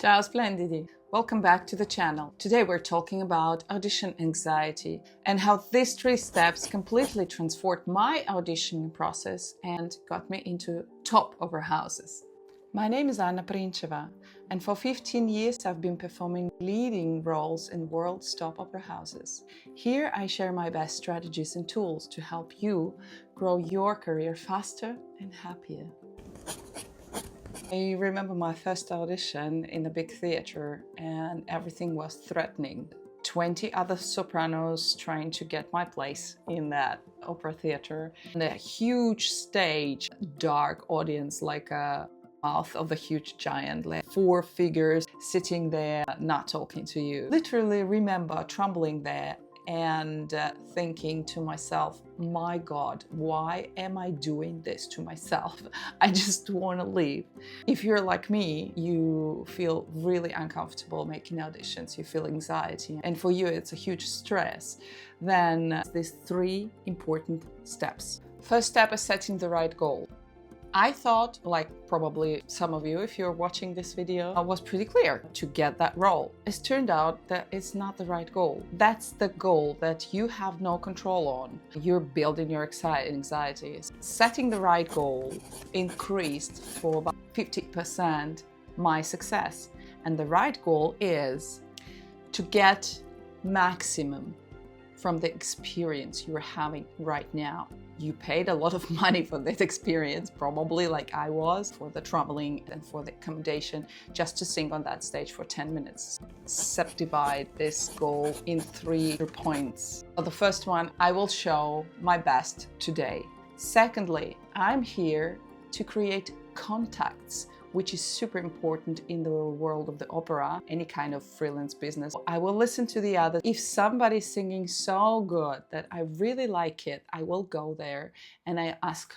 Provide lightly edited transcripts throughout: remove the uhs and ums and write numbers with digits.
Ciao splendidi! Welcome back to the channel. Today we're talking about audition anxiety and how these 3 steps completely transformed my auditioning process and got me into top opera houses. My name is Anna Princheva, and for 15 years I've been performing leading roles in world's top opera houses. Here I share my best strategies and tools to help you grow your career faster and happier. I remember my first audition in a big theater and everything was threatening. 20 other sopranos trying to get my place in that opera theater. And a huge stage, dark audience like a mouth of a huge giant, like 4 figures sitting there not talking to you. Literally remember trembling there and thinking to myself, my God, why am I doing this to myself? I just want to leave. If you're like me, you feel really uncomfortable making auditions, you feel anxiety, and for you it's a huge stress, then these 3 important steps. First step is setting the right goal. I thought, like probably some of you, if you're watching this video, I was pretty clear to get that role. It's turned out that it's not the right goal. That's the goal that you have no control on. You're building your anxieties. Setting the right goal increased for about 50% my success. And the right goal is to get maximum from the experience you're having right now. You paid a lot of money for this experience, probably like I was, for the traveling and for the accommodation, just to sing on that stage for 10 minutes. Subdivide this goal in 3 points. So the first one, I will show my best today. Secondly, I'm here to create contacts, which is super important in the world of the opera, any kind of freelance business. I will listen to the others. If somebody's singing so good that I really like it, I will go there and I ask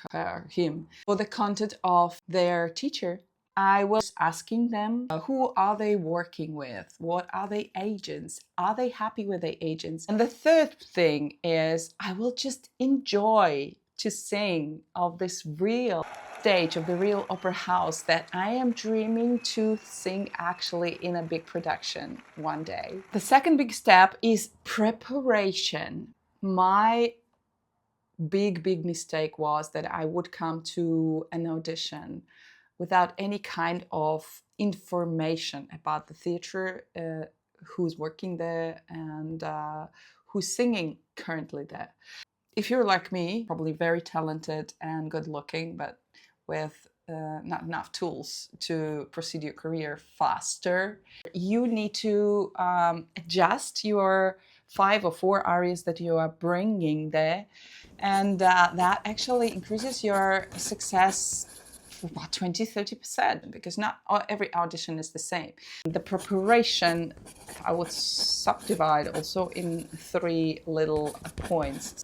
him for the contact of their teacher. I was asking them, who are they working with? What are they agents? Are they happy with their agents? And the third thing is I will just enjoy to sing of this real stage of the real opera house that I am dreaming to sing actually in a big production one day. The second big step is preparation. My big mistake was that I would come to an audition without any kind of information about the theater, who's working there and who's singing currently there. If you're like me, probably very talented and good looking, but with not enough tools to proceed your career faster, you need to adjust your 5 or 4 areas that you are bringing there, and that actually increases your success about 20-30%, because not every audition is the same. The preparation I would subdivide also in 3 little points.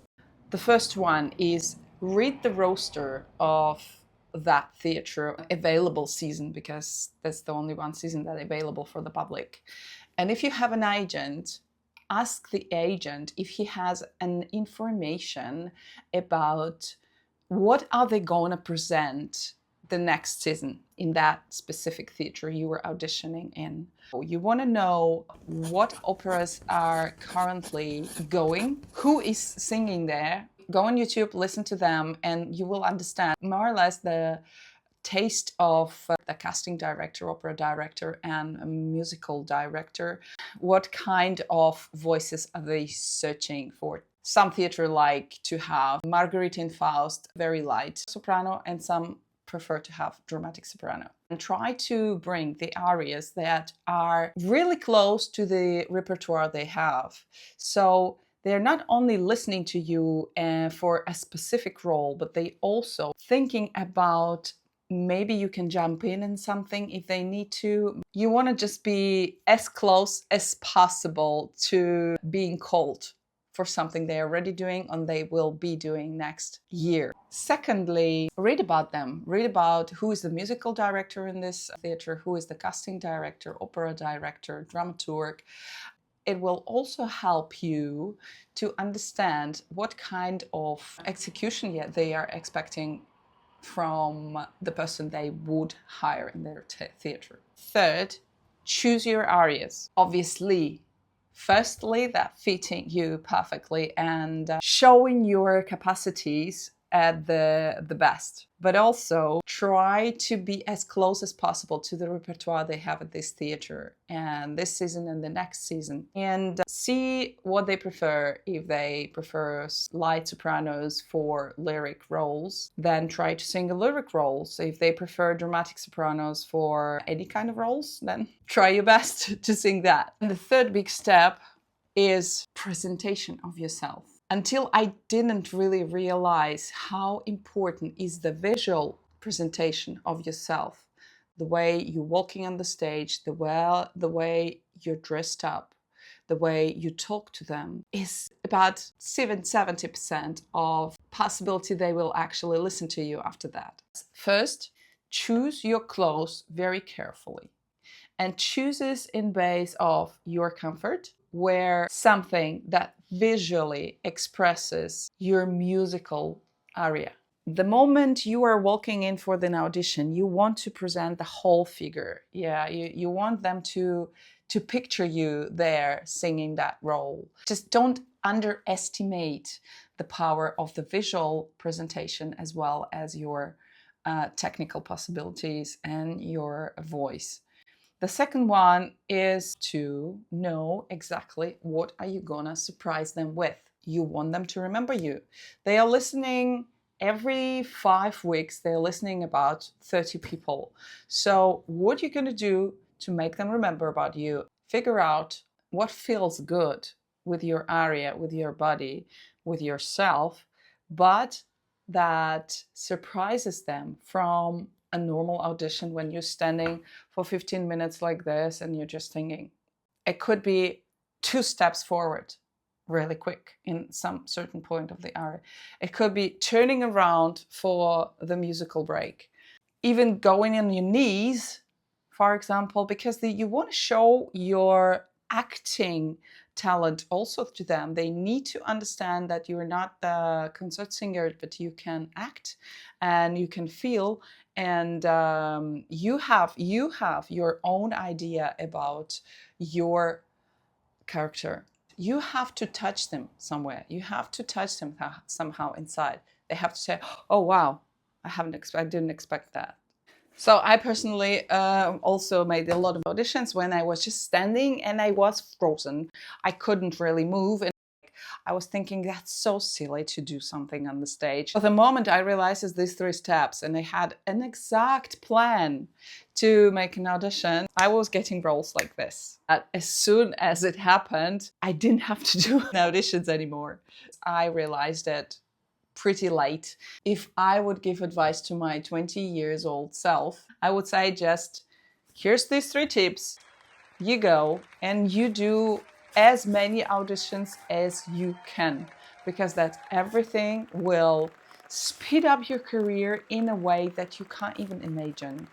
The first one is read the roster of that theater available season, because that's the only one season that's available for the public. And if you have an agent, ask the agent if he has an information about what are they going to present the next season in that specific theater you were auditioning in. You want to know what operas are currently going, who is singing there. Go on YouTube, listen to them, and you will understand more or less the taste of the casting director, opera director, and a musical director. What kind of voices are they searching for? Some theater like to have Marguerite and Faust, very light soprano, and some prefer to have dramatic soprano. And try to bring the arias that are really close to the repertoire they have. So they're not only listening to you for a specific role, but they also thinking about maybe you can jump in something if they need to. You want to just be as close as possible to being called for something they're already doing and they will be doing next year. Secondly, read about them. Read about who is the musical director in this theater, who is the casting director, opera director, dramaturg. It will also help you to understand what kind of execution they are expecting from the person they would hire in their theater. Third, choose your arias. Obviously, firstly, that fitting you perfectly and showing your capacities at the best. But also try to be as close as possible to the repertoire they have at this theater and this season and the next season. And see what they prefer. If they prefer light sopranos for lyric roles, then try to sing a lyric role. So if they prefer dramatic sopranos for any kind of roles, then try your best to sing that. And the third big step is presentation of yourself. Until I didn't really realize how important is the visual presentation of yourself, the way you're walking on the stage, the way you're dressed up, the way you talk to them is about 70% of possibility they will actually listen to you after that. First, choose your clothes very carefully and choose this in base of your comfort. Wear something that visually expresses your musical aria. The moment you are walking in for an audition, you want to present the whole figure. Yeah, you want them to picture you there singing that role. Just don't underestimate the power of the visual presentation as well as your technical possibilities and your voice. The second one is to know exactly what are you gonna surprise them with. You want them to remember you. They are listening every 5 weeks, they're listening about 30 people. So what you're gonna do to make them remember about you, figure out what feels good with your aria, with your body, with yourself, but that surprises them from a normal audition when you're standing for 15 minutes like this and you're just singing. It could be 2 steps forward really quick in some certain point of the aria. It could be turning around for the musical break. Even going on your knees, for example, because you want to show your acting talent also to them. They need to understand that you're not the concert singer, but you can act and you can feel, and you have your own idea about your character. You have to touch them somewhere. You have to touch them somehow inside. They have to say, "Oh wow, I didn't expect that." So I personally also made a lot of auditions when I was just standing and I was frozen. I couldn't really move. And I was thinking, that's so silly to do something on the stage. But the moment I realized these 3 steps and I had an exact plan to make an audition, I was getting roles like this. As soon as it happened, I didn't have to do auditions anymore. I realized it pretty late. If I would give advice to my 20 years old self, I would say just, here's these 3 tips, you go and you do as many auditions as you can, because that everything will speed up your career in a way that you can't even imagine.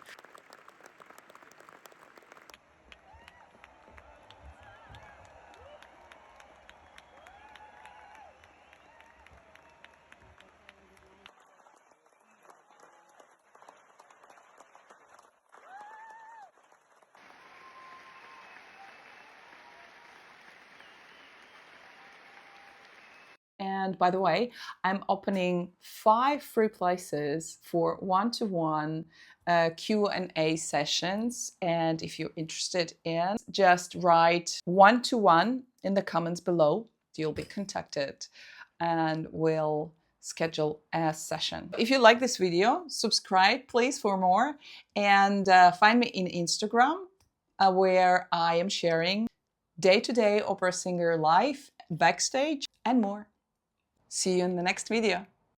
And by the way, I'm opening 5 free places for one-to-one Q&A sessions. And if you're interested in, just write one-to-one in the comments below. You'll be contacted and we'll schedule a session. If you like this video, subscribe please for more, and find me in Instagram where I am sharing day-to-day opera singer life, backstage and more. See you in the next video.